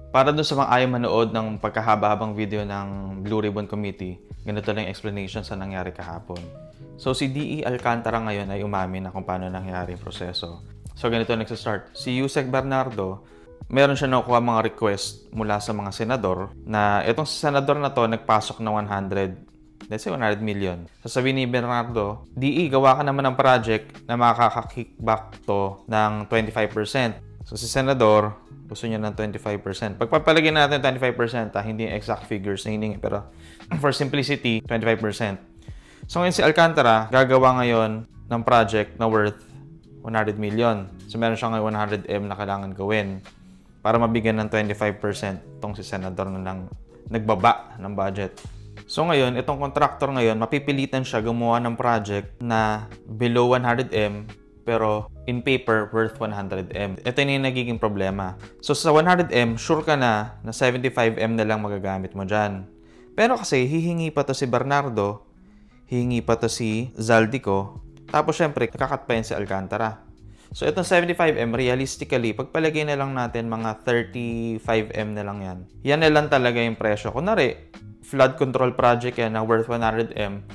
Para dun sa mga ayaw manood ng pagkahaba-habang video ng Blue Ribbon Committee, ganito lang yung explanation sa nangyari kahapon. So, si D.E. Alcantara ngayon ay umamin na kung paano nangyari yung proseso. So, ganito nagsastart. Si Yusek Bernardo, meron siya nakukuha mga request mula sa mga senador na itong senador na to nagpasok ng 100 million. Sasabihin ni Bernardo, D.E. gawa ka naman ng project na makaka-kickback to ng 25%. So, si senador, gusto niya ng 25%. Pagpapalagay natin 25%, hindi exact figures na hiningi, pero for simplicity, 25%. So ngayon si Alcantara, gagawa ngayon ng project na worth 100 million. So meron siya ngayon 100M na kailangan gawin para mabigyan ng 25% itong si senador na nagbaba ng budget. So ngayon, itong contractor ngayon, mapipilitan siya gumawa ng project na below 100M pero in paper worth 100M. Ito yung nagiging problema. So sa 100M, sure ka na 75M na lang magagamit mo dyan. Pero kasi hihingi pa to si Bernardo, hihingi pa to si Zaldico, tapos syempre nakakat pa yun si Alcantara. So itong 75M, realistically, pagpalagay na lang natin mga 35M na lang yan. Yan na lang talaga yung presyo. Kunwari, flood control project yan na worth 100M,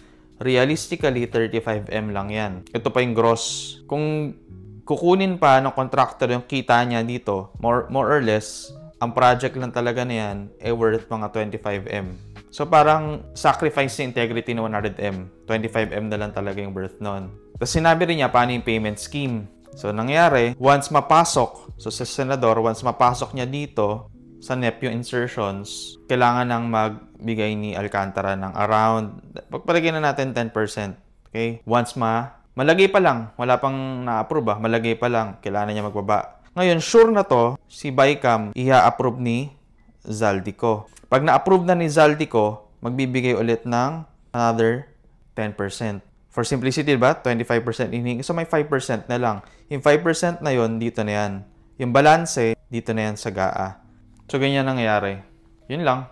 realistically, 35M lang yan. Ito pa yung gross. Kung kukunin pa ng contractor yung kita niya dito, more or less, ang project lang talaga na yan ay worth mga 25M. So parang sacrifice yung integrity ng 100M. 25M na lang talaga yung worth nun. Tapos sinabi rin niya paano yung payment scheme. So nangyari, once mapasok, so sa senador, once mapasok niya dito, sa NEP yung insertions, kailangan nang magbigay ni Alcantara ng around, pagpalagay na natin 10%. Okay? Once malagay pa lang, wala pang na-approve malagay pa lang, kailangan niya magbaba. Ngayon, sure na to, si BICAM i-approve ni Zaldico. Pag na-approve na ni Zaldico, magbibigay ulit ng another 10%. For simplicity, ba? 25% hinihingi. So may 5% na lang. Yung 5% na yon dito na yan. Yung balance, dito na yan sa GAA. So, ganyan nangyayari. Yun lang.